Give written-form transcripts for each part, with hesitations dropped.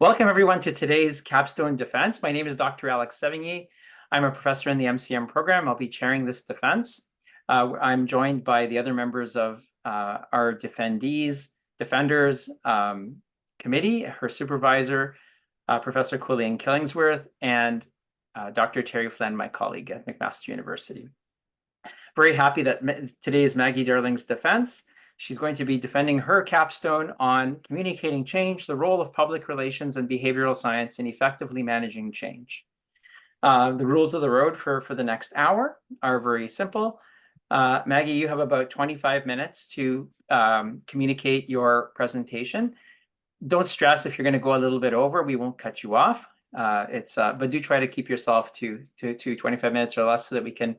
Welcome everyone to today's Capstone Defense. My name is Dr. Alex Sevigny. I'm a professor in the MCM program. I'll be chairing this defense. I'm joined by the other members of our defenders committee, her supervisor, Professor Killingworth, and Dr. Terry Flynn, my colleague at McMaster University. Very happy that today is Maggie Darling's defense. She's going to be defending her capstone on communicating change, the role of public relations and behavioral science in effectively managing change. The rules of the road for the next hour are very simple. Maggie, you have about 25 minutes to communicate your presentation. Don't stress if you're going to go a little bit over, we won't cut you off. But do try to keep yourself to 25 minutes or less so that we can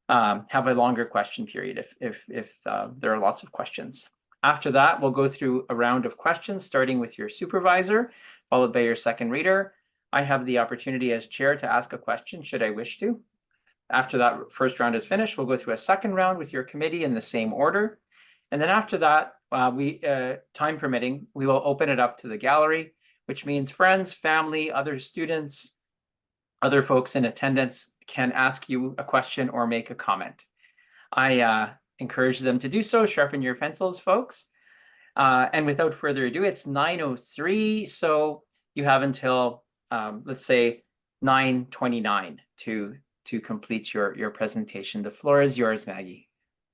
have a longer question period if there are lots of questions. After that, we'll go through a round of questions, starting with your supervisor, followed by your second reader. I have the opportunity as chair to ask a question should I wish to. After that first round is finished, we'll go through a second round with your committee in the same order. And then after that, time permitting, we will open it up to the gallery, which means friends, family, other students, other folks in attendance can ask you a question or make a comment. I encourage them to do so. Sharpen your pencils, folks. And without further ado, it's 9:03, so you have until let's say 9:29 to complete your presentation. The floor is yours, Maggie.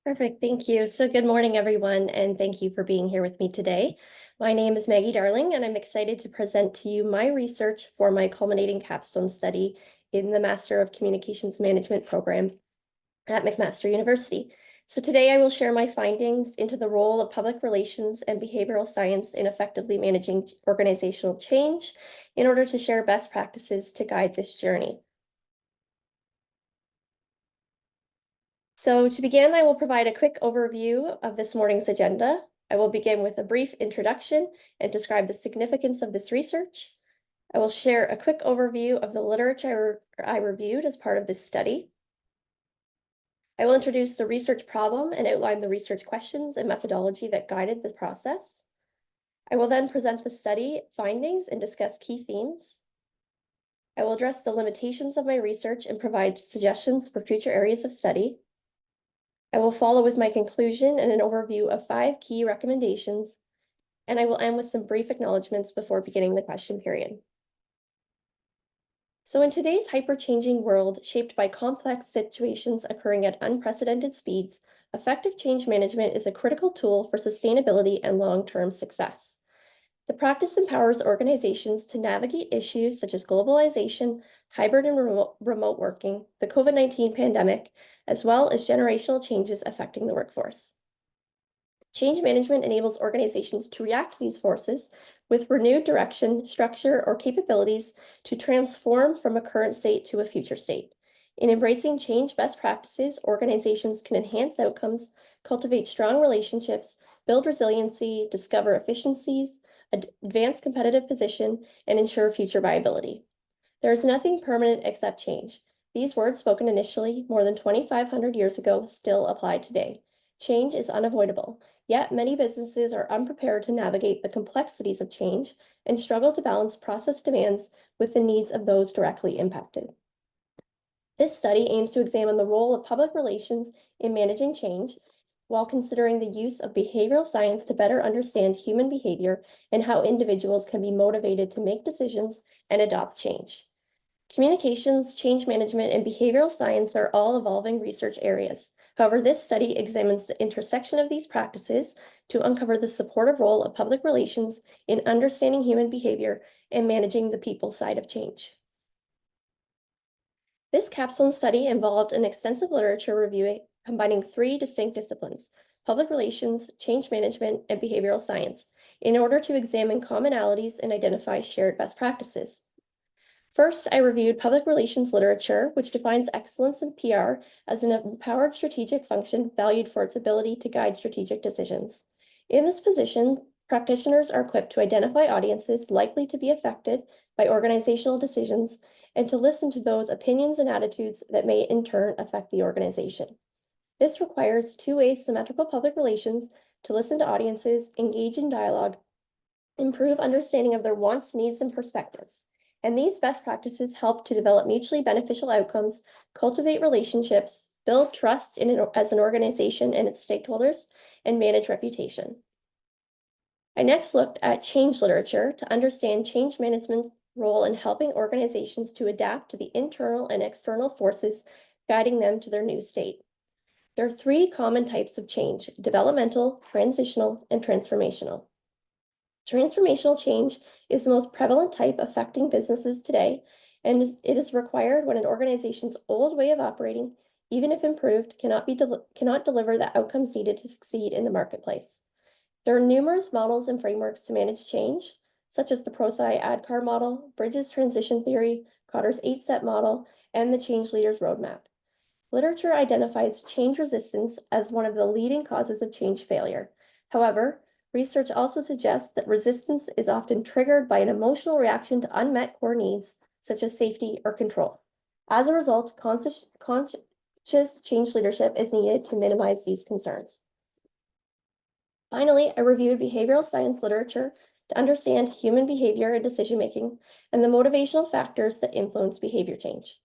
Perfect, thank you. So good morning, everyone, and thank you for being here with me today. My name is Maggie Darling, and I'm excited to present to you my research for my culminating capstone study in the Master of Communications Management program at McMaster University. So today I will share my findings into the role of public relations and behavioral science in effectively managing organizational change in order to share best practices to guide this journey. So to begin, I will provide a quick overview of this morning's agenda. I will begin with a brief introduction and describe the significance of this research. I will share a quick overview of the literature I reviewed as part of this study. I will introduce the research problem and outline the research questions and methodology that guided the process. I will then present the study findings and discuss key themes. I will address the limitations of my research and provide suggestions for future areas of study. I will follow with my conclusion and an overview of 5 key recommendations, and I will end with some brief acknowledgements before beginning the question period. So in today's hyper-changing world, shaped by complex situations occurring at unprecedented speeds, effective change management is a critical tool for sustainability and long-term success. The practice empowers organizations to navigate issues such as globalization, hybrid and remote working, the COVID-19 pandemic, as well as generational changes affecting the workforce. Change management enables organizations to react to these forces with renewed direction, structure, or capabilities to transform from a current state to a future state. In embracing change best practices, organizations can enhance outcomes, cultivate strong relationships, build resiliency, discover efficiencies, advance competitive position, and ensure future viability. There is nothing permanent except change. These words, spoken initially more than 2,500 years ago, still apply today. Change is unavoidable, yet many businesses are unprepared to navigate the complexities of change and struggle to balance process demands with the needs of those directly impacted. This study aims to examine the role of public relations in managing change while considering the use of behavioral science to better understand human behavior and how individuals can be motivated to make decisions and adopt change. Communications, change management, and behavioral science are all evolving research areas. However, this study examines the intersection of these practices to uncover the supportive role of public relations in understanding human behavior and managing the people side of change. This capstone study involved an extensive literature review combining 3 distinct disciplines: public relations, change management, and behavioral science, in order to examine commonalities and identify shared best practices. First, I reviewed public relations literature, which defines excellence in PR as an empowered strategic function valued for its ability to guide strategic decisions. In this position, practitioners are equipped to identify audiences likely to be affected by organizational decisions and to listen to those opinions and attitudes that may in turn affect the organization. This requires two-way symmetrical public relations to listen to audiences, engage in dialogue, improve understanding of their wants, needs, and perspectives. And these best practices help to develop mutually beneficial outcomes, cultivate relationships, build trust as an organization and its stakeholders, and manage reputation. I next looked at change literature to understand change management's role in helping organizations to adapt to the internal and external forces guiding them to their new state. There are three common types of change: developmental, transitional, and transformational. Transformational change is the most prevalent type affecting businesses today, and it is required when an organization's old way of operating, even if improved, cannot deliver the outcomes needed to succeed in the marketplace. There are numerous models and frameworks to manage change, such as the ProSci ADKAR model, Bridges transition theory, Kotter's 8-step model, and the Change Leaders Roadmap. Literature identifies change resistance as one of the leading causes of change failure. However, research also suggests that resistance is often triggered by an emotional reaction to unmet core needs, such as safety or control. As a result, conscious change leadership is needed to minimize these concerns. Finally, I reviewed behavioral science literature to understand human behavior and decision-making and the motivational factors that influence behavior change.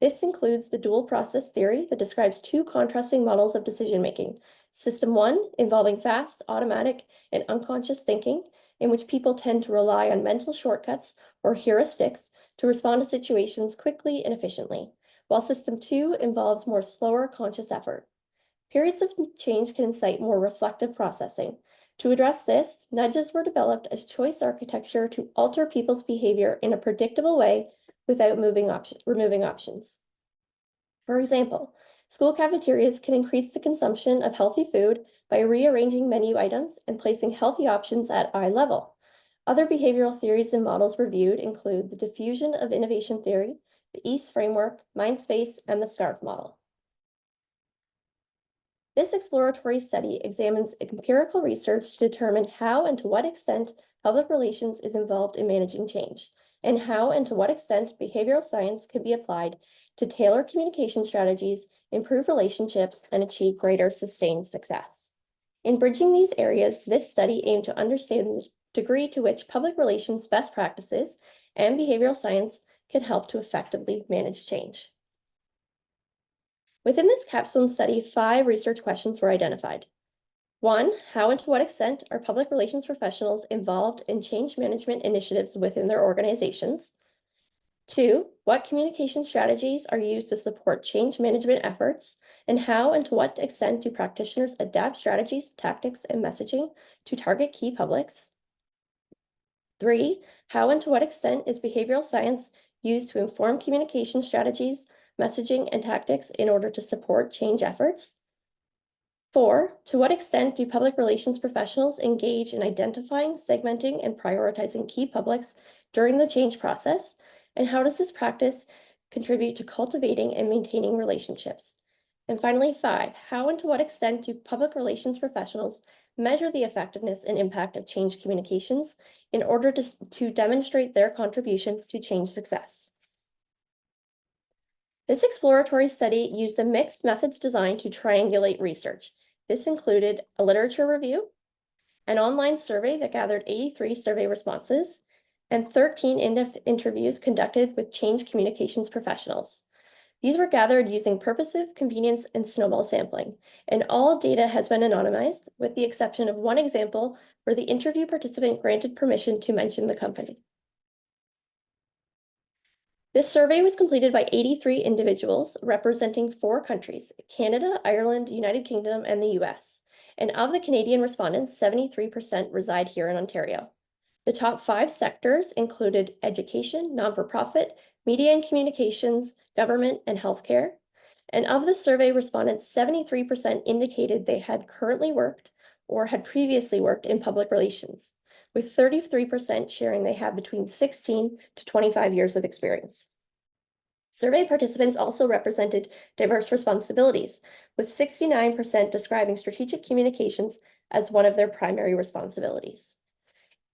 This includes the dual process theory that describes two contrasting models of decision-making. System 1, involving fast, automatic, and unconscious thinking, in which people tend to rely on mental shortcuts or heuristics to respond to situations quickly and efficiently, while System 2 involves more slower conscious effort. Periods of change can incite more reflective processing. To address this, nudges were developed as choice architecture to alter people's behavior in a predictable way without removing options. For example, school cafeterias can increase the consumption of healthy food by rearranging menu items and placing healthy options at eye level. Other behavioral theories and models reviewed include the diffusion of innovation theory, the EAST framework, Mindspace, and the SCARF model. This exploratory study examines empirical research to determine how and to what extent public relations is involved in managing change, and how and to what extent behavioral science can be applied to tailor communication strategies, improve relationships, and achieve greater sustained success. In bridging these areas, this study aimed to understand the degree to which public relations best practices and behavioral science can help to effectively manage change. Within this capstone study, 5 research questions were identified. 1, how and to what extent are public relations professionals involved in change management initiatives within their organizations? 2, what communication strategies are used to support change management efforts, and how and to what extent do practitioners adapt strategies, tactics, and messaging to target key publics? 3, how and to what extent is behavioral science used to inform communication strategies, messaging, and tactics in order to support change efforts? 4, to what extent do public relations professionals engage in identifying, segmenting, and prioritizing key publics during the change process? And how does this practice contribute to cultivating and maintaining relationships? And finally, 5, how and to what extent do public relations professionals measure the effectiveness and impact of change communications in order to demonstrate their contribution to change success? This exploratory study used a mixed methods design to triangulate research. This included a literature review, an online survey that gathered 83 survey responses, and 13 in-depth interviews conducted with change communications professionals. These were gathered using purposive, convenience, and snowball sampling, and all data has been anonymized, with the exception of one example where the interview participant granted permission to mention the company. This survey was completed by 83 individuals representing 4 countries: Canada, Ireland, United Kingdom, and the US. And of the Canadian respondents, 73% reside here in Ontario. The top 5 sectors included education, non-for-profit, media and communications, government, and healthcare. And of the survey respondents, 73% indicated they had currently worked or had previously worked in public relations, with 33% sharing they have between 16 to 25 years of experience. Survey participants also represented diverse responsibilities, with 69% describing strategic communications as one of their primary responsibilities.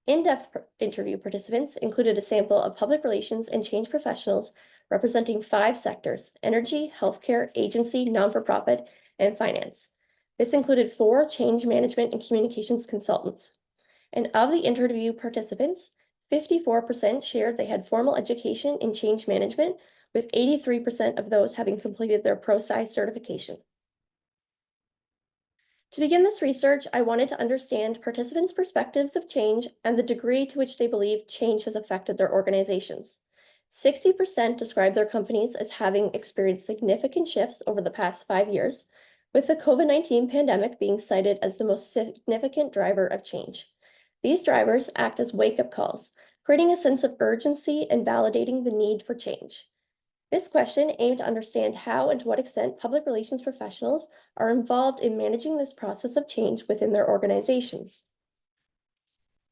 In-depth interview participants included a sample of public relations and change professionals representing 5 sectors: energy, healthcare, agency, non-for-profit, and finance. This included 4 change management and communications consultants. And of the interview participants, 54% shared they had formal education in change management, with 83% of those having completed their ProSci certification. To begin this research, I wanted to understand participants' perspectives of change and the degree to which they believe change has affected their organizations. 60% described their companies as having experienced significant shifts over the past 5 years, with the COVID-19 pandemic being cited as the most significant driver of change. These drivers act as wake-up calls, creating a sense of urgency and validating the need for change. This question aimed to understand how and to what extent public relations professionals are involved in managing this process of change within their organizations.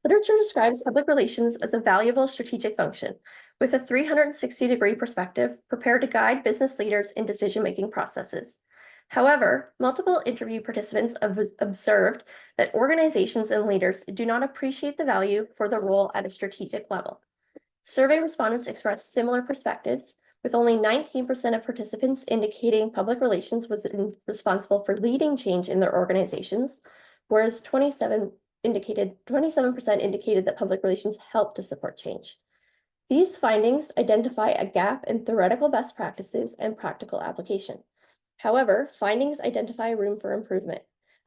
Literature describes public relations as a valuable strategic function, with a 360-degree perspective prepared to guide business leaders in decision-making processes. However, multiple interview participants have observed that organizations and leaders do not appreciate the value for the role at a strategic level. Survey respondents expressed similar perspectives, with only 19% of participants indicating public relations was responsible for leading change in their organizations, whereas 27% indicated that public relations helped to support change. These findings identify a gap in theoretical best practices and practical application. However, findings identify room for improvement,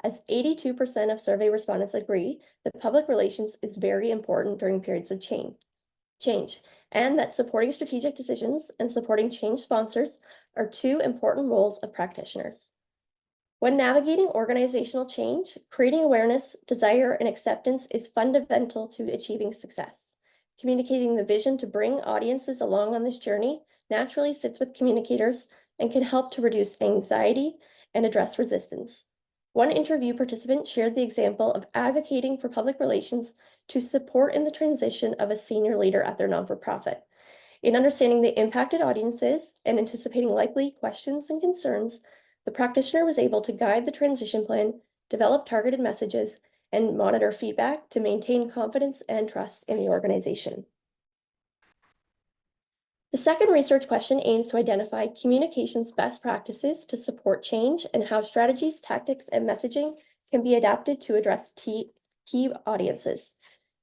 as 82% of survey respondents agree that public relations is very important during periods of change, and that supporting strategic decisions and supporting change sponsors are two important roles of practitioners. When navigating organizational change, creating awareness, desire, and acceptance is fundamental to achieving success. Communicating the vision to bring audiences along on this journey naturally sits with communicators and can help to reduce anxiety and address resistance. One interview participant shared the example of advocating for public relations to support in the transition of a senior leader at their non-for-profit. In understanding the impacted audiences and anticipating likely questions and concerns, the practitioner was able to guide the transition plan, develop targeted messages, and monitor feedback to maintain confidence and trust in the organization. The second research question aims to identify communications best practices to support change and how strategies, tactics, and messaging can be adapted to address key audiences.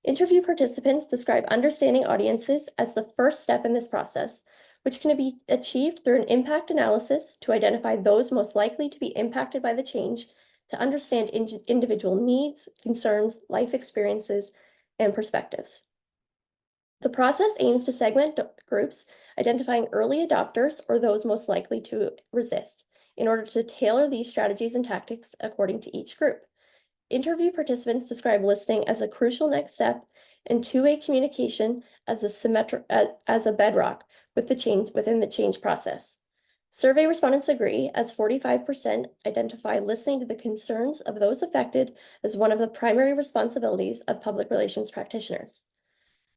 Interview participants describe understanding audiences as the first step in this process, which can be achieved through an impact analysis to identify those most likely to be impacted by the change, to understand individual needs, concerns, life experiences, and perspectives. The process aims to segment groups, identifying early adopters or those most likely to resist, in order to tailor these strategies and tactics according to each group. Interview participants describe listening as a crucial next step and two-way communication as a bedrock within the change process. Survey respondents agree, as 45% identify listening to the concerns of those affected as one of the primary responsibilities of public relations practitioners.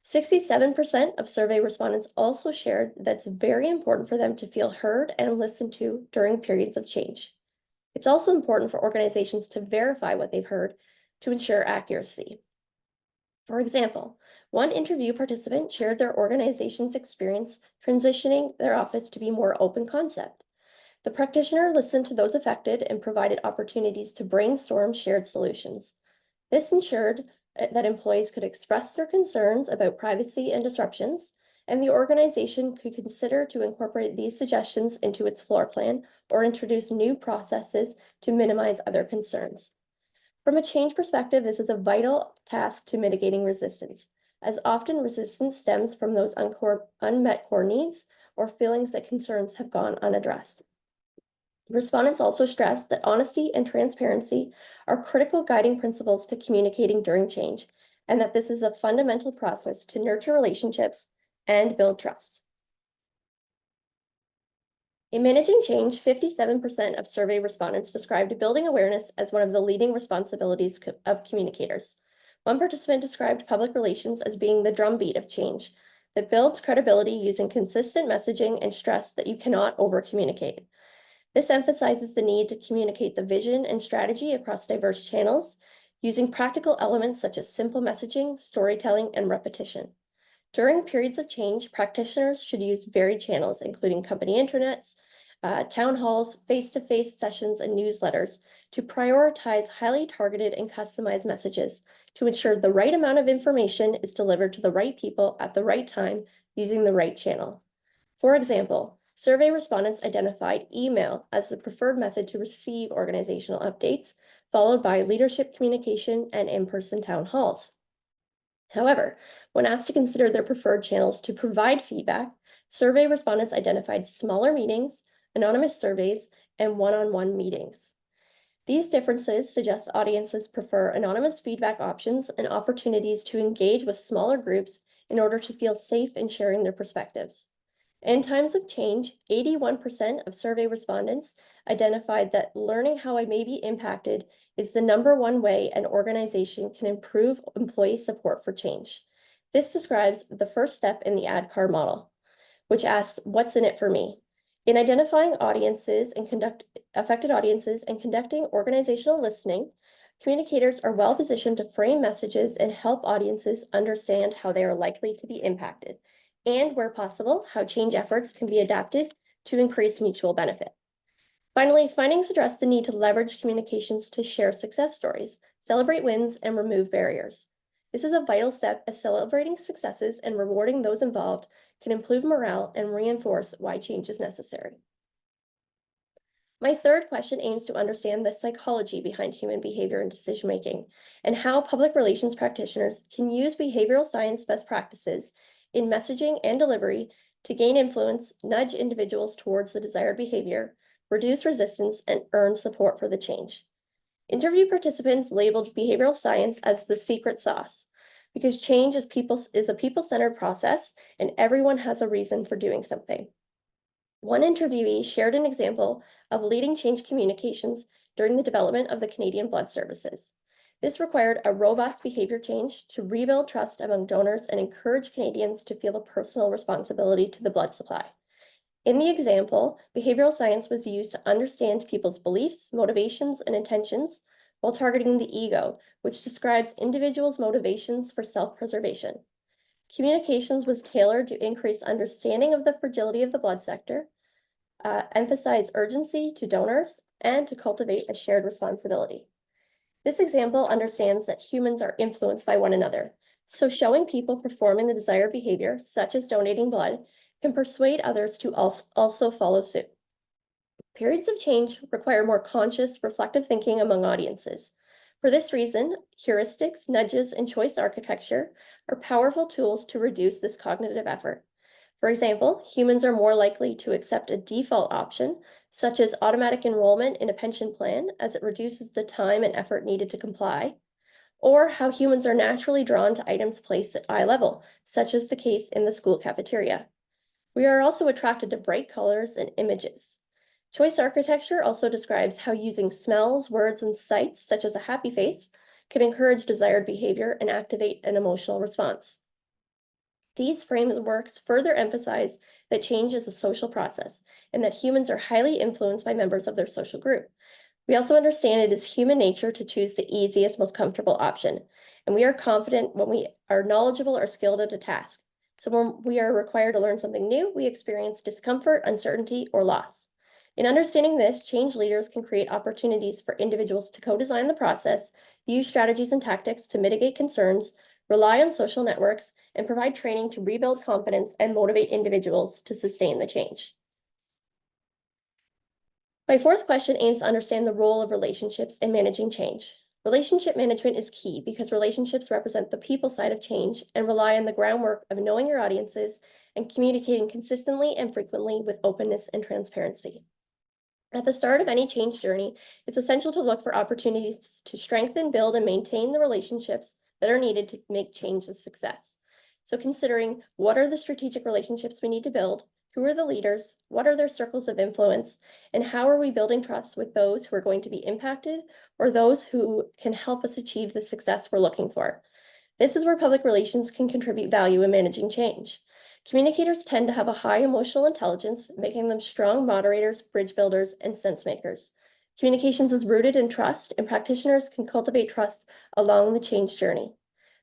67% of survey respondents also shared that it's very important for them to feel heard and listened to during periods of change. It's also important for organizations to verify what they've heard to ensure accuracy. For example, one interview participant shared their organization's experience transitioning their office to be more open concept. The practitioner listened to those affected and provided opportunities to brainstorm shared solutions. This ensured that employees could express their concerns about privacy and disruptions, and the organization could consider to incorporate these suggestions into its floor plan or introduce new processes to minimize other concerns. From a change perspective, this is a vital task to mitigating resistance, as often resistance stems from those unmet core needs or feelings that concerns have gone unaddressed. Respondents also stressed that honesty and transparency are critical guiding principles to communicating during change, and that this is a fundamental process to nurture relationships and build trust. In managing change, 57% of survey respondents described building awareness as one of the leading responsibilities of communicators. One participant described public relations as being the drumbeat of change that builds credibility using consistent messaging and stressed that you cannot over-communicate. This emphasizes the need to communicate the vision and strategy across diverse channels, using practical elements such as simple messaging, storytelling, and repetition. During periods of change, practitioners should use varied channels, including company intranets, town halls, face-to-face sessions, and newsletters to prioritize highly targeted and customized messages to ensure the right amount of information is delivered to the right people at the right time using the right channel. For example, survey respondents identified email as the preferred method to receive organizational updates, followed by leadership communication and in-person town halls. However, when asked to consider their preferred channels to provide feedback, survey respondents identified smaller meetings, anonymous surveys, and one-on-one meetings. These differences suggest audiences prefer anonymous feedback options and opportunities to engage with smaller groups in order to feel safe in sharing their perspectives. In times of change, 81% of survey respondents identified that learning how I may be impacted is the #1 way an organization can improve employee support for change. This describes the first step in the ADKAR model, which asks, what's in it for me? In identifying audiences and affected audiences and conducting organizational listening, communicators are well positioned to frame messages and help audiences understand how they are likely to be impacted, and where possible, how change efforts can be adapted to increase mutual benefit. Finally, findings address the need to leverage communications to share success stories, celebrate wins, and remove barriers. This is a vital step, as celebrating successes and rewarding those involved can improve morale and reinforce why change is necessary. My third question aims to understand the psychology behind human behavior and decision-making, and how public relations practitioners can use behavioral science best practices in messaging and delivery to gain influence, nudge individuals towards the desired behavior, reduce resistance, and earn support for the change. Interview participants labeled behavioral science as the secret sauce, because change is a people-centered process, and everyone has a reason for doing something. One interviewee shared an example of leading change communications during the development of the Canadian Blood Services. This required a robust behavior change to rebuild trust among donors and encourage Canadians to feel a personal responsibility to the blood supply. In the example, behavioral science was used to understand people's beliefs, motivations, and intentions while targeting the ego, which describes individuals' motivations for self-preservation. Communications was tailored to increase understanding of the fragility of the blood sector, emphasize urgency to donors, and to cultivate a shared responsibility. This example understands that humans are influenced by one another, so showing people performing the desired behavior, such as donating blood, can persuade others to also follow suit. Periods of change require more conscious, reflective thinking among audiences. For this reason, heuristics, nudges, and choice architecture are powerful tools to reduce this cognitive effort. For example, humans are more likely to accept a default option, such as automatic enrollment in a pension plan, as it reduces the time and effort needed to comply, or how humans are naturally drawn to items placed at eye level, such as the case in the school cafeteria. We are also attracted to bright colors and images. Choice architecture also describes how using smells, words, and sights, such as a happy face, can encourage desired behavior and activate an emotional response. These frameworks further emphasize that change is a social process and that humans are highly influenced by members of their social group. We also understand it is human nature to choose the easiest, most comfortable option, and we are confident when we are knowledgeable or skilled at a task. So when we are required to learn something new, we experience discomfort, uncertainty, or loss. In understanding this, change leaders can create opportunities for individuals to co-design the process, use strategies and tactics to mitigate concerns, rely on social networks, and provide training to rebuild confidence and motivate individuals to sustain the change. My fourth question aims to understand the role of relationships in managing change. Relationship management is key because relationships represent the people side of change and rely on the groundwork of knowing your audiences and communicating consistently and frequently with openness and transparency. At the start of any change journey, it's essential to look for opportunities to strengthen, build, and maintain the relationships that are needed to make change a success. So considering what are the strategic relationships we need to build, who are the leaders, what are their circles of influence, and how are we building trust with those who are going to be impacted or those who can help us achieve the success we're looking for. This is where public relations can contribute value in managing change. Communicators tend to have a high emotional intelligence, making them strong moderators, bridge builders, and sense makers. Communications is rooted in trust, and practitioners can cultivate trust along the change journey.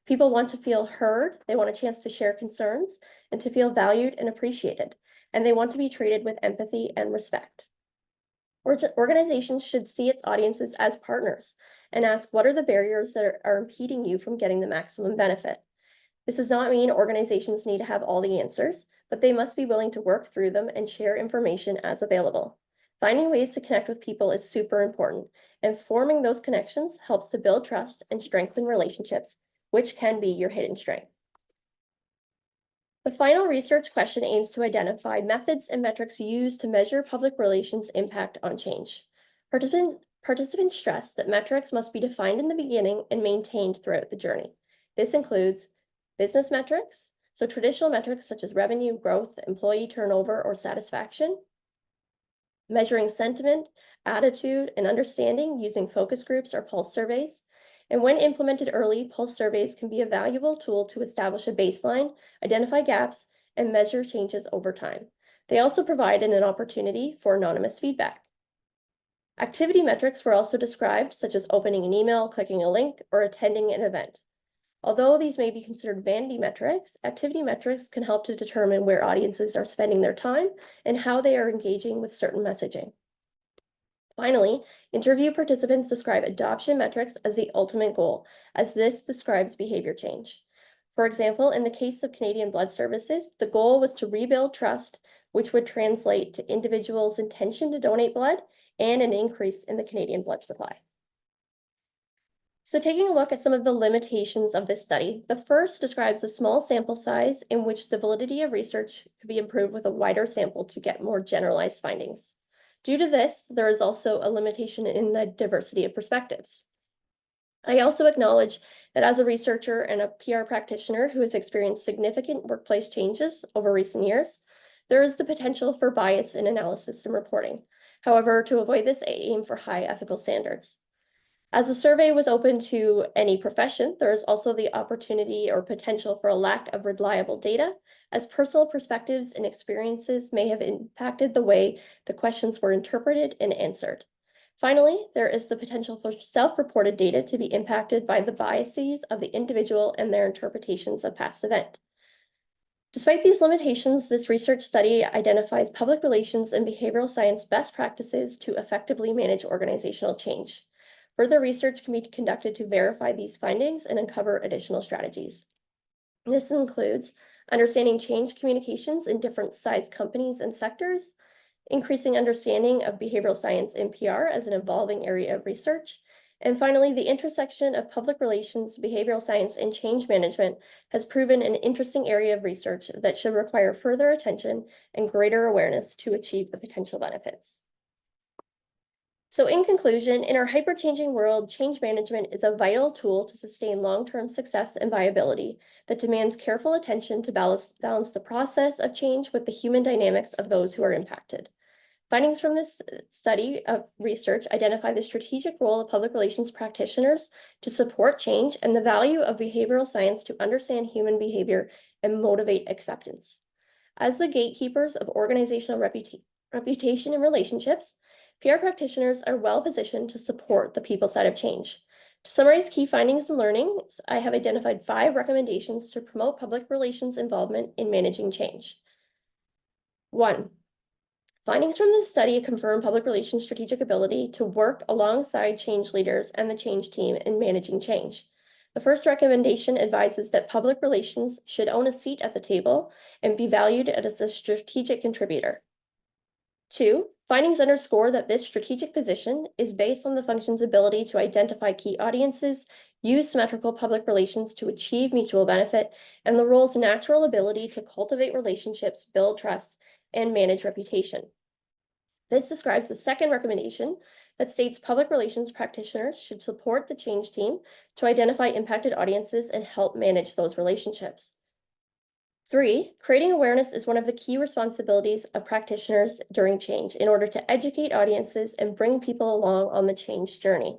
People want to feel heard, they want a chance to share concerns, and to feel valued and appreciated, and they want to be treated with empathy and respect. Organizations should see its audiences as partners and ask, what are the barriers that are impeding you from getting the maximum benefit? This does not mean organizations need to have all the answers, but they must be willing to work through them and share information as available. Finding ways to connect with people is super important, and forming those connections helps to build trust and strengthen relationships, which can be your hidden strength. The final research question aims to identify methods and metrics used to measure public relations impact on change. Participants stress that metrics must be defined in the beginning and maintained throughout the journey. This includes business metrics, so traditional metrics such as revenue, growth, employee turnover, or satisfaction. Measuring sentiment, attitude, and understanding using focus groups or pulse surveys. And when implemented early, pulse surveys can be a valuable tool to establish a baseline, identify gaps, and measure changes over time. They also provide an opportunity for anonymous feedback. Activity metrics were also described, such as opening an email, clicking a link, or attending an event. Although these may be considered vanity metrics, activity metrics can help to determine where audiences are spending their time and how they are engaging with certain messaging. Finally, interview participants describe adoption metrics as the ultimate goal, as this describes behavior change. For example, in the case of Canadian Blood Services, the goal was to rebuild trust, which would translate to individuals' intention to donate blood and an increase in the Canadian blood supply. So taking a look at some of the limitations of this study, the first describes the small sample size in which the validity of research could be improved with a wider sample to get more generalized findings. Due to this, there is also a limitation in the diversity of perspectives. I also acknowledge that as a researcher and a PR practitioner who has experienced significant workplace changes over recent years, there is the potential for bias in analysis and reporting. However, to avoid this, I aim for high ethical standards. As the survey was open to any profession, there is also the opportunity or potential for a lack of reliable data, as personal perspectives and experiences may have impacted the way the questions were interpreted and answered. Finally, there is the potential for self-reported data to be impacted by the biases of the individual and their interpretations of past event. Despite these limitations, this research study identifies public relations and behavioral science best practices to effectively manage organizational change. Further research can be conducted to verify these findings and uncover additional strategies. This includes understanding change communications in different size companies and sectors, increasing understanding of behavioral science and PR as an evolving area of research, and finally, the intersection of public relations, behavioral science, and change management has proven an interesting area of research that should require further attention and greater awareness to achieve the potential benefits. So in conclusion, in our hyper-changing world, change management is a vital tool to sustain long-term success and viability that demands careful attention to balance the process of change with the human dynamics of those who are impacted. Findings from this study of research identify the strategic role of public relations practitioners to support change and the value of behavioral science to understand human behavior and motivate acceptance. As the gatekeepers of organizational reputation and relationships, PR practitioners are well positioned to support the people side of change. To summarize key findings and learnings, I have identified 5 recommendations to promote public relations involvement in managing change. 1. Findings from this study confirm public relations strategic ability to work alongside change leaders and the change team in managing change. The first recommendation advises that public relations should own a seat at the table and be valued as a strategic contributor. 2. Findings underscore that this strategic position is based on the function's ability to identify key audiences, use symmetrical public relations to achieve mutual benefit, and the role's natural ability to cultivate relationships, build trust, and manage reputation. This describes the second recommendation that states public relations practitioners should support the change team to identify impacted audiences and help manage those relationships. 3, creating awareness is one of the key responsibilities of practitioners during change in order to educate audiences and bring people along on the change journey.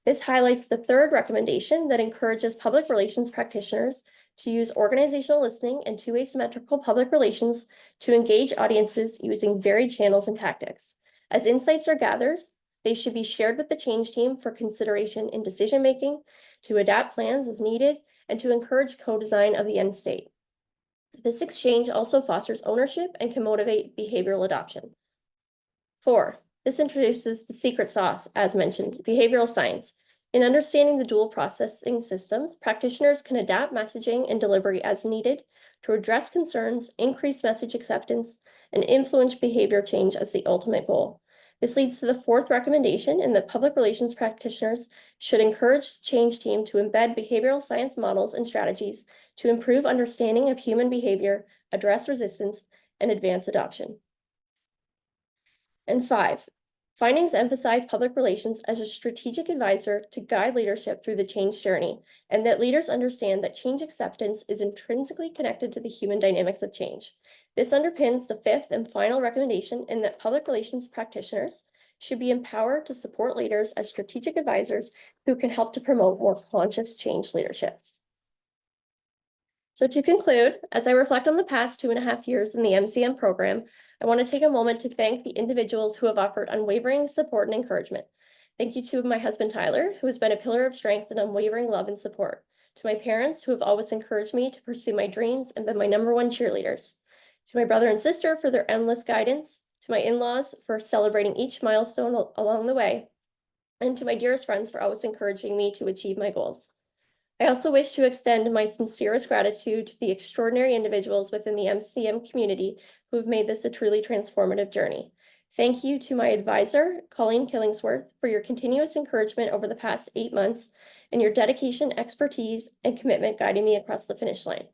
This highlights the third recommendation that encourages public relations practitioners to use organizational listening and two-way symmetrical public relations to engage audiences using varied channels and tactics. As insights are gathered, they should be shared with the change team for consideration in decision-making, to adapt plans as needed, and to encourage co-design of the end state. This exchange also fosters ownership and can motivate behavioral adoption. 4, This introduces the secret sauce, as mentioned, behavioral science. In understanding the dual processing systems, practitioners can adapt messaging and delivery as needed to address concerns, increase message acceptance, and influence behavior change as the ultimate goal. This leads to the fourth recommendation in that public relations practitioners should encourage the change team to embed behavioral science models and strategies to improve understanding of human behavior, address resistance, and advance adoption. And 5, findings emphasize public relations as a strategic advisor to guide leadership through the change journey, and that leaders understand that change acceptance is intrinsically connected to the human dynamics of change. This underpins the 5th and final recommendation in that public relations practitioners should be empowered to support leaders as strategic advisors who can help to promote more conscious change leadership. So to conclude, as I reflect on the past 2.5 years in the MCM program, I want to take a moment to thank the individuals who have offered unwavering support and encouragement. Thank you to my husband, Tyler, who has been a pillar of strength and unwavering love and support. To my parents, who have always encouraged me to pursue my dreams and been my #1 cheerleaders. To my brother and sister for their endless guidance. To my in-laws for celebrating each milestone along the way. And to my dearest friends for always encouraging me to achieve my goals. I also wish to extend my sincerest gratitude to the extraordinary individuals within the MCM community who have made this a truly transformative journey. Thank you to my advisor, Colleen Killingworth, for your continuous encouragement over the past 8 months and your dedication, expertise, and commitment guiding me across the finish line.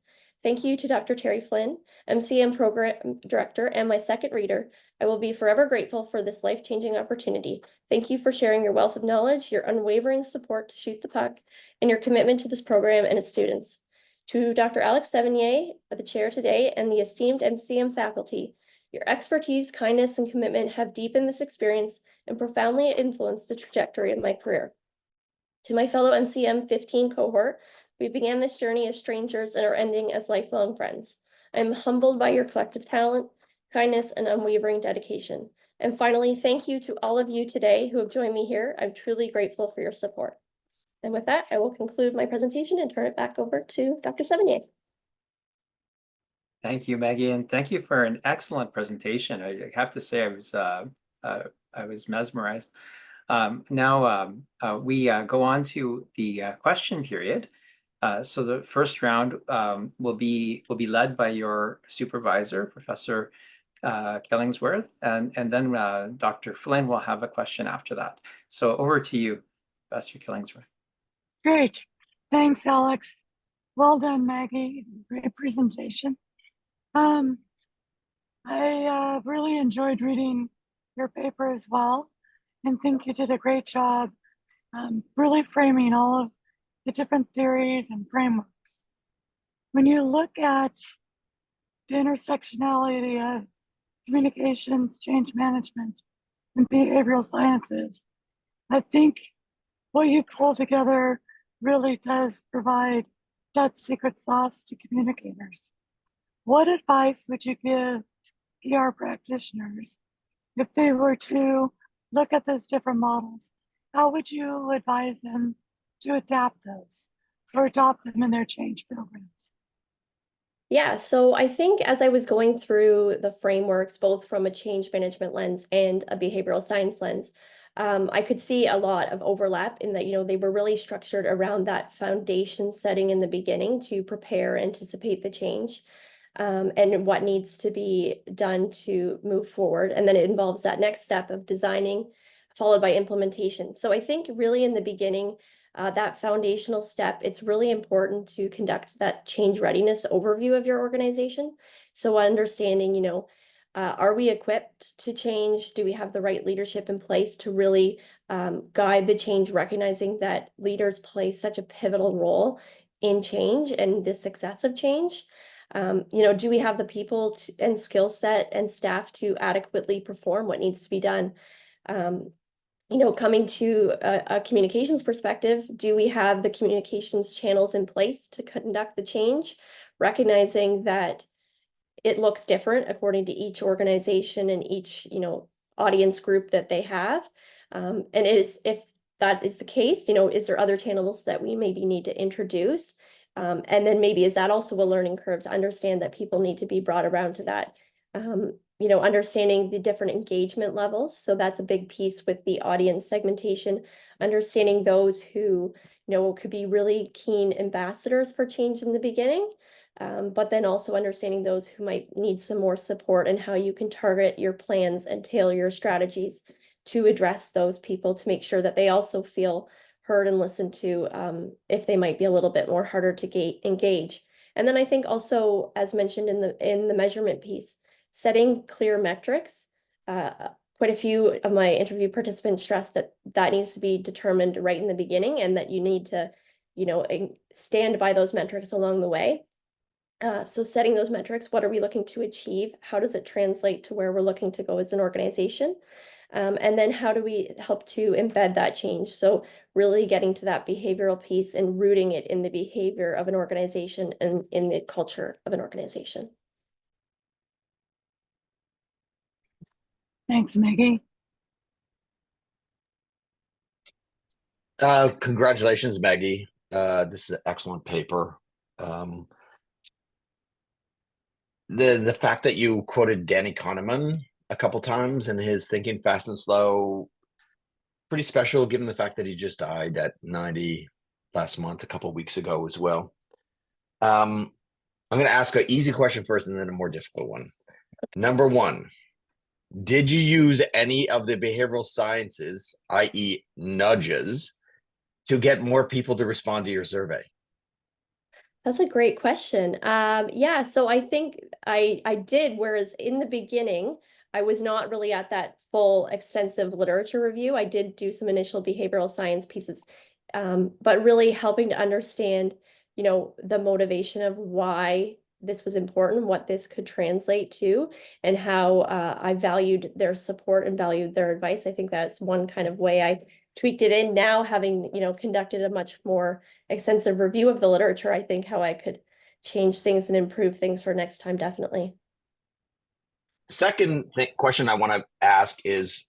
Thank you to Dr. Terry Flynn, MCM Program Director, and my second reader. I will be forever grateful for this life-changing opportunity. Thank you for sharing your wealth of knowledge, your unwavering support to shoot the puck, and your commitment to this program and its students. To Dr. Alex Sevigny, the chair today, and the esteemed MCM faculty, your expertise, kindness, and commitment have deepened this experience and profoundly influenced the trajectory of my career. To my fellow MCM 15 cohort, we began this journey as strangers and are ending as lifelong friends. I am humbled by your collective talent, kindness, and unwavering dedication. And finally, thank you to all of you today who have joined me here. I'm truly grateful for your support. And with that, I will conclude my presentation and turn it back over to Dr. Sevigny. Thank you, Maggie, and thank you for an excellent presentation. I have to say I was mesmerized. Now we go on to the question period. So the first round will be led by your supervisor, Professor Killingworth, and then Dr. Flynn will have a question after that. So over to you, Professor Killingworth. Great. Thanks, Alex. Well done, Maggie. Great presentation. I really enjoyed reading your paper as well, and think you did a great job really framing all of the different theories and frameworks. When you look at the intersectionality of communications, change management, and behavioral sciences, I think what you pull together really does provide that secret sauce to communicators. What advice would you give PR practitioners if they were to look at those different models? How would you advise them to adapt those or adopt them in their change programs? Yeah, so I think as I was going through the frameworks, both from a change management lens and a behavioral science lens, I could see a lot of overlap in that, they were really structured around that foundation setting in the beginning to prepare, anticipate the change, and what needs to be done to move forward. And then it involves that next step of designing, followed by implementation. So I think really in the beginning, that foundational step, it's really important to conduct that change readiness overview of your organization. So understanding, are we equipped to change? Do we have the right leadership in place to really guide the change, recognizing that leaders play such a pivotal role in change and the success of change? Do we have the people and skill set and staff to adequately perform what needs to be done? Coming to a communications perspective, do we have the communications channels in place to conduct the change, recognizing that it looks different according to each organization and each, audience group that they have? And if that is the case, is there other channels that we maybe need to introduce? And then maybe is that also a learning curve to understand that people need to be brought around to that? understanding the different engagement levels. So that's a big piece with the audience segmentation, understanding those who, could be really keen ambassadors for change in the beginning, but then also understanding those who might need some more support and how you can target your plans and tailor your strategies to address those people to make sure that they also feel heard and listened to, if they might be a little bit more harder to engage. And then I think also, as mentioned in the measurement piece, setting clear metrics. Quite a few of my interview participants stressed that that needs to be determined right in the beginning, and that you need to, stand by those metrics along the way. So setting those metrics, what are we looking to achieve? How does it translate to where we're looking to go as an organization? And then how do we help to embed that change? So really getting to that behavioral piece and rooting it in the behavior of an organization and in the culture of an organization. Thanks, Maggie. Congratulations, Maggie. This is an excellent paper. The fact that you quoted Danny Kahneman a couple times and his Thinking Fast and Slow, pretty special given the fact that he just died at 90 last month, a couple weeks ago as well. I'm going to ask an easy question first and then a more difficult one. Number one, did you use any of the behavioral sciences, i.e. nudges, to get more people to respond to your survey? That's a great question. Yeah, so I think I did, whereas in the beginning, I was not really at that full extensive literature review. I did do some initial behavioral science pieces, but really helping to understand, the motivation of why this was important, what this could translate to, and how I valued their support and valued their advice. I think that's one kind of way I tweaked it in. Now, having, conducted a much more extensive review of the literature, I think how I could change things and improve things for next time, definitely. Second question I want to ask is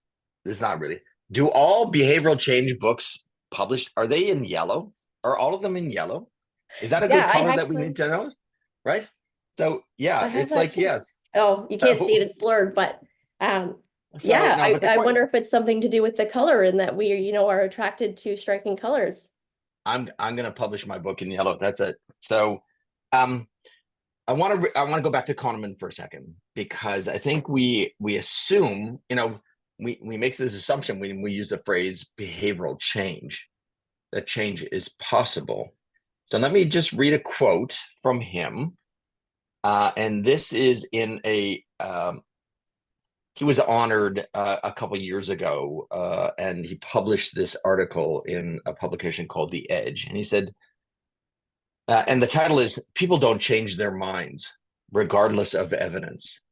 not really. Do all behavioral change books published, are they in yellow? Are all of them in yellow? Is that a good color that we need to know? Right? So yeah, it's like, yes. Oh, you can't see it, it's blurred, but So, yeah, no, I wonder if it's something to do with the color and that we, are attracted to striking colors. I'm gonna publish my book in yellow. That's it. So I want to go back to Kahneman for a second, because I think we assume, we make this assumption when we use the phrase behavioral change, that change is possible. So let me just read a quote from him. And this is in a, he was honored a couple years ago, and he published this article in a publication called The Edge. And he said, and the title is, "People Don't Change Their Minds, Regardless of Evidence."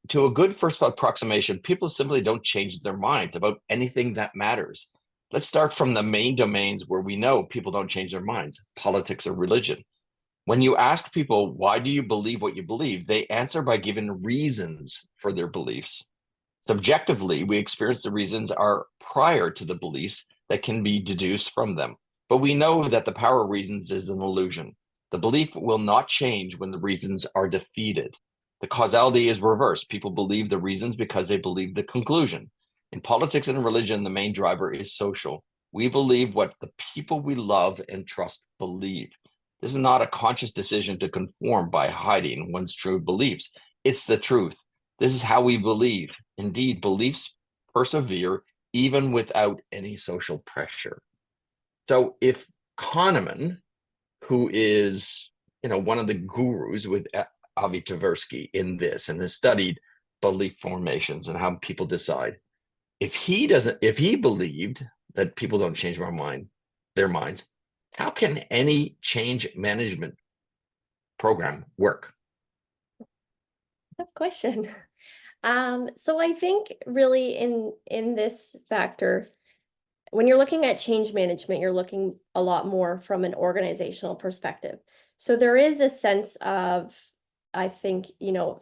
To a good first approximation, people simply don't change their minds about anything that matters. Let's start from the main domains where we know people don't change their minds: politics or religion. When you ask people, why do you believe what you believe, they answer by giving reasons for their beliefs. Subjectively, we experience the reasons are prior to the beliefs that can be deduced from them. But we know that the power of reasons is an illusion. The belief will not change when the reasons are defeated. The causality is reversed. People believe the reasons because they believe the conclusion. In politics and religion, the main driver is social. We believe what the people we love and trust believe. This is not a conscious decision to conform by hiding one's true beliefs. It's the truth. This is how we believe. Indeed, beliefs persevere even without any social pressure. So if Kahneman, who is, one of the gurus with Avi Tversky in this and has studied belief formations and how people decide, if he believed that people don't change their minds, how can any change management program work? Tough question. So I think really in this factor, when you're looking at change management, you're looking a lot more from an organizational perspective. So there is a sense of, I think,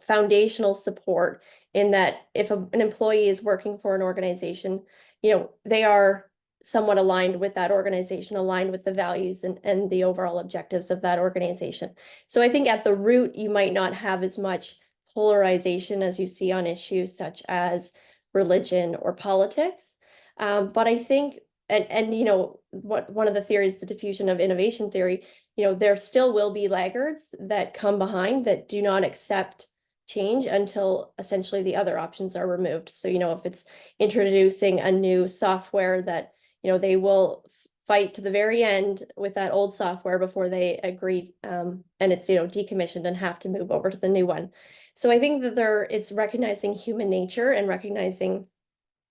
foundational support in that if an employee is working for an organization, they are somewhat aligned with that organization, aligned with the values and the overall objectives of that organization. So I think at the root, you might not have as much polarization as you see on issues such as religion or politics. But I think, and you know, one of the theories, the diffusion of innovation theory, you know, there still will be laggards that come behind that do not accept change until essentially the other options are removed. So, you know, if it's introducing a new software that, you know, they will fight to the very end with that old software before they agree, and it's, you know, decommissioned and have to move over to the new one. So I think that it's recognizing human nature and recognizing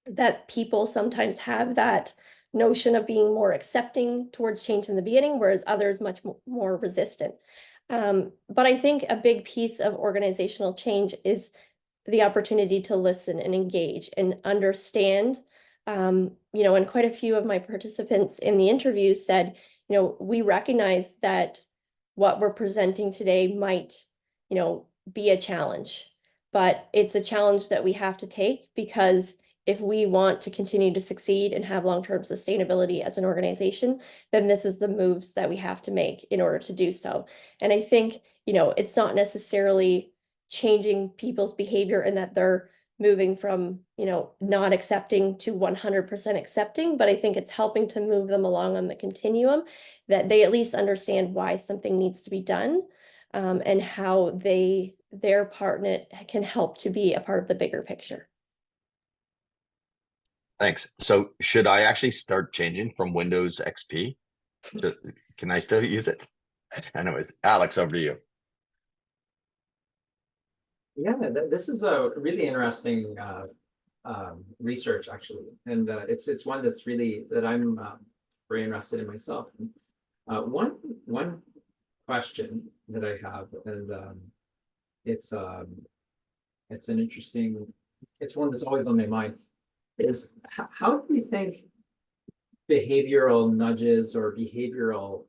that people sometimes have that notion of being more accepting towards change in the beginning, whereas others much more resistant. But I think a big piece of organizational change is the opportunity to listen and engage and understand. You know, and quite a few of my participants in the interview said, you know, we recognize that what we're presenting today might, you know, be a challenge, but it's a challenge that we have to take, because if we want to continue to succeed and have long-term sustainability as an organization, then this is the moves that we have to make in order to do so. And I think, you know, it's not necessarily changing people's behavior and that they're moving from, you know, not accepting to 100% accepting, but I think it's helping to move them along on the continuum, that they at least understand why something needs to be done, and how their part in it can help to be a part of the bigger picture. Thanks. So should I actually start changing from Windows XP? Can I still use it? Anyways, Alex, over to you. Yeah, this is a really interesting research, actually, and it's one that's really that I'm very interested in myself. One question that I have, and it's an interesting, it's one that's always on my mind, is how do we think behavioral nudges or behavioral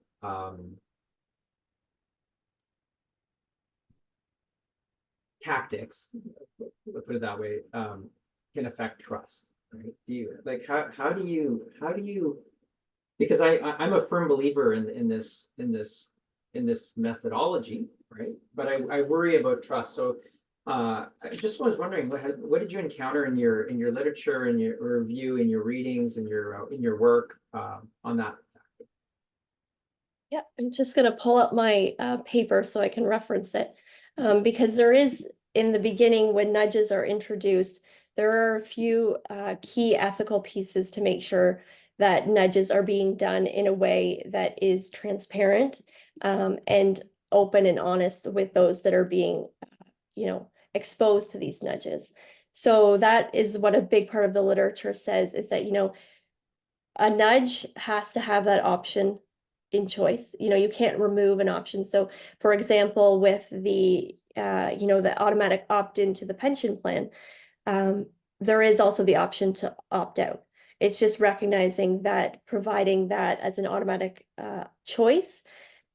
tactics, let's put it that way, can affect trust, right? Do you like how do you, because I'm a firm believer in this methodology, right? But I worry about trust. So I just was wondering, what did you encounter in your literature, in your review, in your readings, in your work on that? Yeah, I'm just going to pull up my paper so I can reference it, because there is, in the beginning, when nudges are introduced, there are a few key ethical pieces to make sure that nudges are being done in a way that is transparent, and open and honest with those that are being, you know, exposed to these nudges. So that is what a big part of the literature says, is that, you know, a nudge has to have that option in choice. You know, you can't remove an option. So for example, with the, you know, the automatic opt-in to the pension plan, there is also the option to opt out. It's just recognizing that providing that as an automatic choice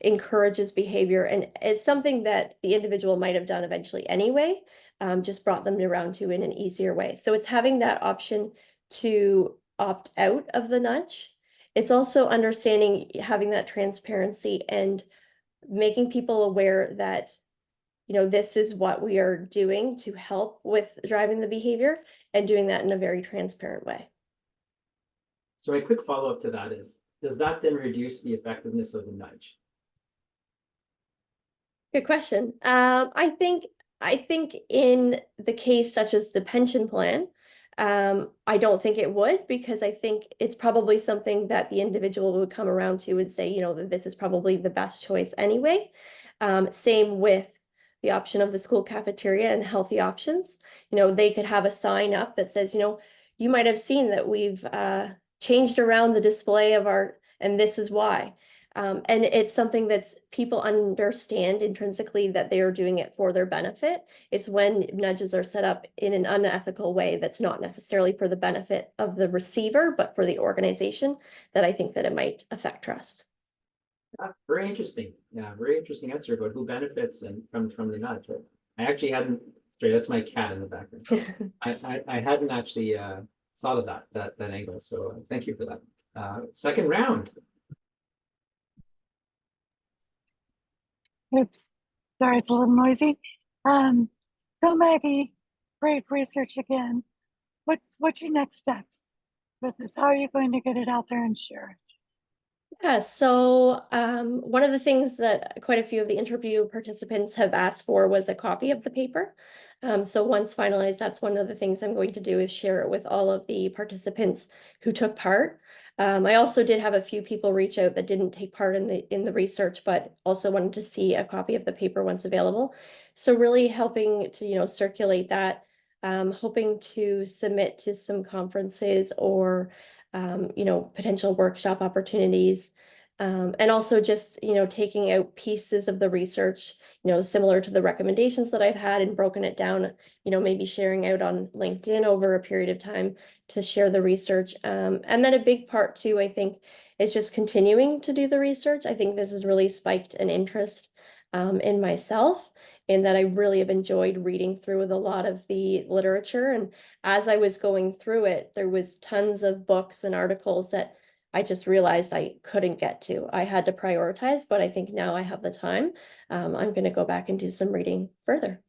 encourages behavior, and it's something that the individual might have done eventually anyway, just brought them around to in an easier way. So it's having that option to opt out of the nudge. It's also understanding, having that transparency and making people aware that, you know, this is what we are doing to help with driving the behavior, and doing that in a very transparent way. So a quick follow-up to that is, does that then reduce the effectiveness of the nudge? Good question. I think in the case such as the pension plan, I don't think it would, because I think it's probably something that the individual would come around to and say, you know, that this is probably the best choice anyway. Same with the option of the school cafeteria and healthy options. You know, they could have a sign up that says, you know, you might have seen that we've changed around the display of our, and this is why. And it's something that's, people understand intrinsically that they are doing it for their benefit. It's when nudges are set up in an unethical way that's not necessarily for the benefit of the receiver, but for the organization, that I think that it might affect trust. Very interesting. Yeah, very interesting answer about who benefits and from the nudge. I actually hadn't. Sorry, that's my cat in the background. I hadn't actually thought of that angle. So thank you for that. Second round. Oops, sorry, it's a little noisy. So So Maggie, great research again. What's your next steps with this? How are you going to get it out there and share it? Yeah, so one of the things that quite a few of the interview participants have asked for was a copy of the paper. So once finalized, that's one of the things I'm going to do is share it with all of the participants who took part. I also did have a few people reach out that didn't take part in the research, but also wanted to see a copy of the paper once available. So really helping to, circulate that, hoping to submit to some conferences or potential workshop opportunities. And also just, taking out pieces of the research, similar to the recommendations that I've had and broken it down, maybe sharing out on LinkedIn over a period of time to share the research. And then a big part too, I think, is just continuing to do the research. I think this has really spiked an interest in myself, in that I really have enjoyed reading through with a lot of the literature. And as I was going through it, there was tons of books and articles that I just realized I couldn't get to. I had to prioritize, but I think now I have the time. I'm going to go back and do some reading further.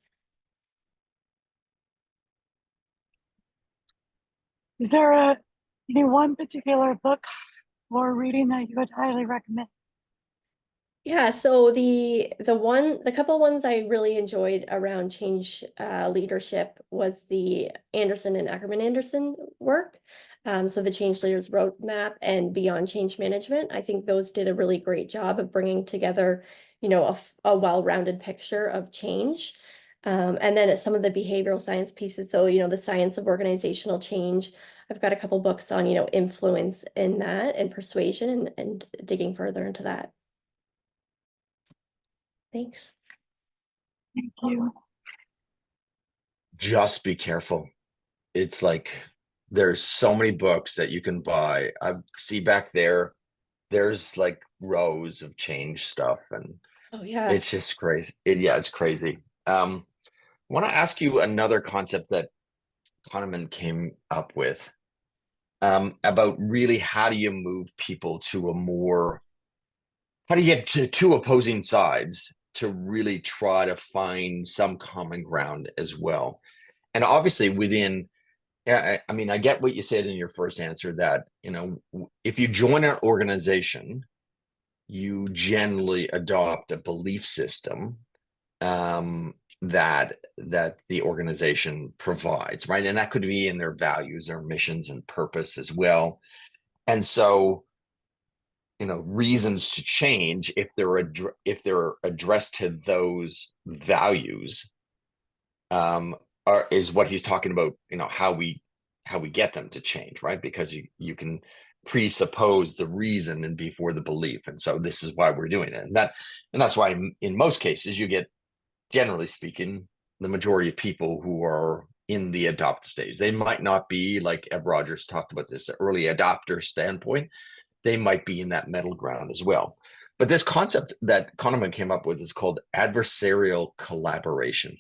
Is there any one particular book or reading that you would highly recommend? Yeah, so the couple ones I really enjoyed around change leadership was the Anderson and Ackerman Anderson work. So the Change Leaders Roadmap and Beyond Change Management. I think those did a really great job of bringing together, a well-rounded picture of change. And then some of the behavioral science pieces. So, the science of organizational change. I've got a couple books on, influence in that and persuasion and digging further into that. Thanks. Thank you. Just be careful. It's like there's so many books that you can buy. I see back there's like rows of change stuff, and Oh yeah. it's just crazy. It's crazy. I want to ask you another concept that Kahneman came up with, about really how do you move people to how do you get to two opposing sides to really try to find some common ground as well. And obviously within, yeah, I mean, I get what you said in your first answer that, if you join an organization, you generally adopt a belief system that the organization provides, right? And that could be in their values or missions and purpose as well. And so, reasons to change, if they're addressed to those values, is what he's talking about, how we get them to change, right? Because you can presuppose the reason and before the belief. And so this is why we're doing it. And that's why in most cases you get, generally speaking, the majority of people who are in the adoptive stage. They might not be, like Ev Rogers talked about, this early adopter standpoint. They might be in that middle ground as well. But this concept that Kahneman came up with is called adversarial collaboration,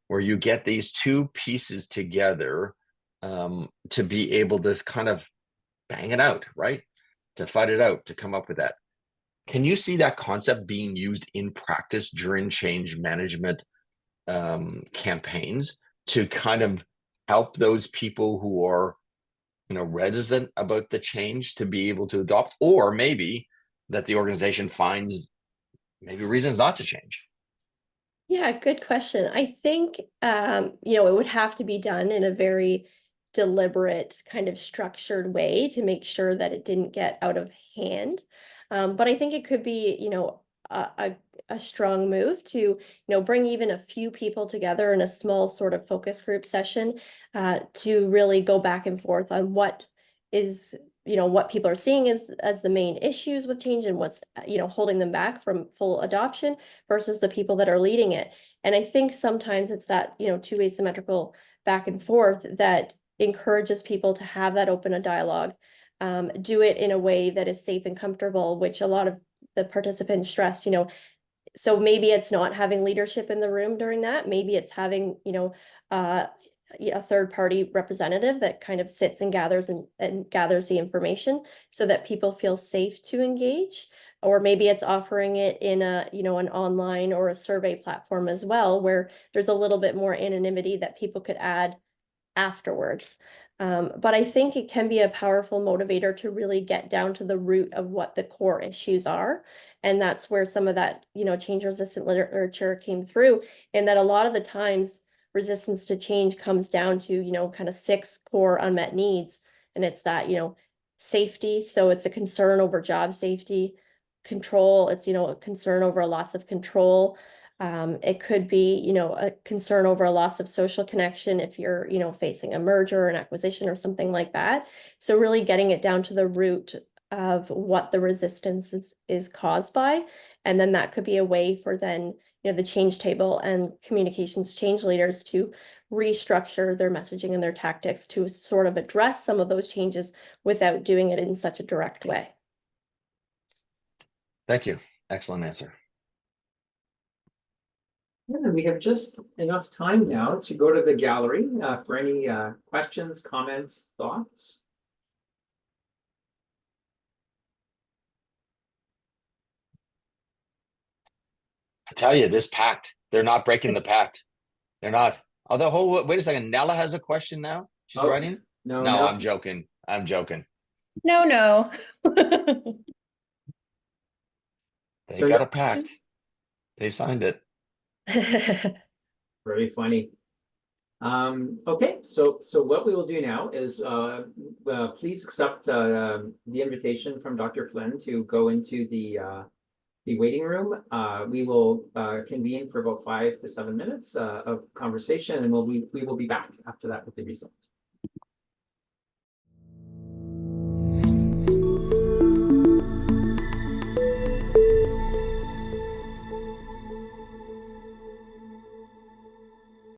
where you get these two pieces together to be able to kind of bang it out, right? To fight it out, to come up with that. Can you see that concept being used in practice during change management campaigns to kind of help those people who are, reticent about the change to be able to adopt, or maybe that the organization finds maybe reasons not to change? Yeah, good question. I think, it would have to be done in a very deliberate, kind of structured way to make sure that it didn't get out of hand. But I think it could be, a strong move to, bring even a few people together in a small sort of focus group session, to really go back and forth on what is, what people are seeing as the main issues with change and what's, holding them back from full adoption versus the people that are leading it. And I think sometimes it's that, two-way symmetrical back and forth that encourages people to have that open dialogue, do it in a way that is safe and comfortable, which a lot of the participants stress, so maybe it's not having leadership in the room during that. Maybe it's having, a third party representative that kind of sits and gathers and gathers the information so that people feel safe to engage. Or maybe it's offering it in a, you know, an online or a survey platform as well, where there's a little bit more anonymity that people could add afterwards. But I think it can be a powerful motivator to really get down to the root of what the core issues are. And that's where some of that, you know, change resistant literature came through, and that a lot of the times resistance to change comes down to, you know, kind of 6 core unmet needs. And it's that, you know, safety. So it's a concern over job safety. Control, it's, you know, a concern over a loss of control. It could be, you know, a concern over a loss of social connection if you're, you know, facing a merger or an acquisition or something like that. So really getting it down to the root of what the resistance is caused by. And then that could be a way for then, you know, the change table and communications change leaders to restructure their messaging and their tactics to sort of address some of those changes without doing it in such a direct way. Thank you. Excellent answer. Yeah, we have just enough time now to go to the gallery for any questions, comments, thoughts. I tell you, this pact, they're not breaking the pact. They're not. Although, wait a second, Nella has a question now. She's Oh, writing. No, No, no. I'm joking. I'm joking. No. They So got no a pact. They signed it. Very funny. Okay, so what we will do now is please accept the invitation from Dr. Flynn to go into the waiting room. We will convene for about 5 to 7 minutes of conversation, and we will be back after that with the results.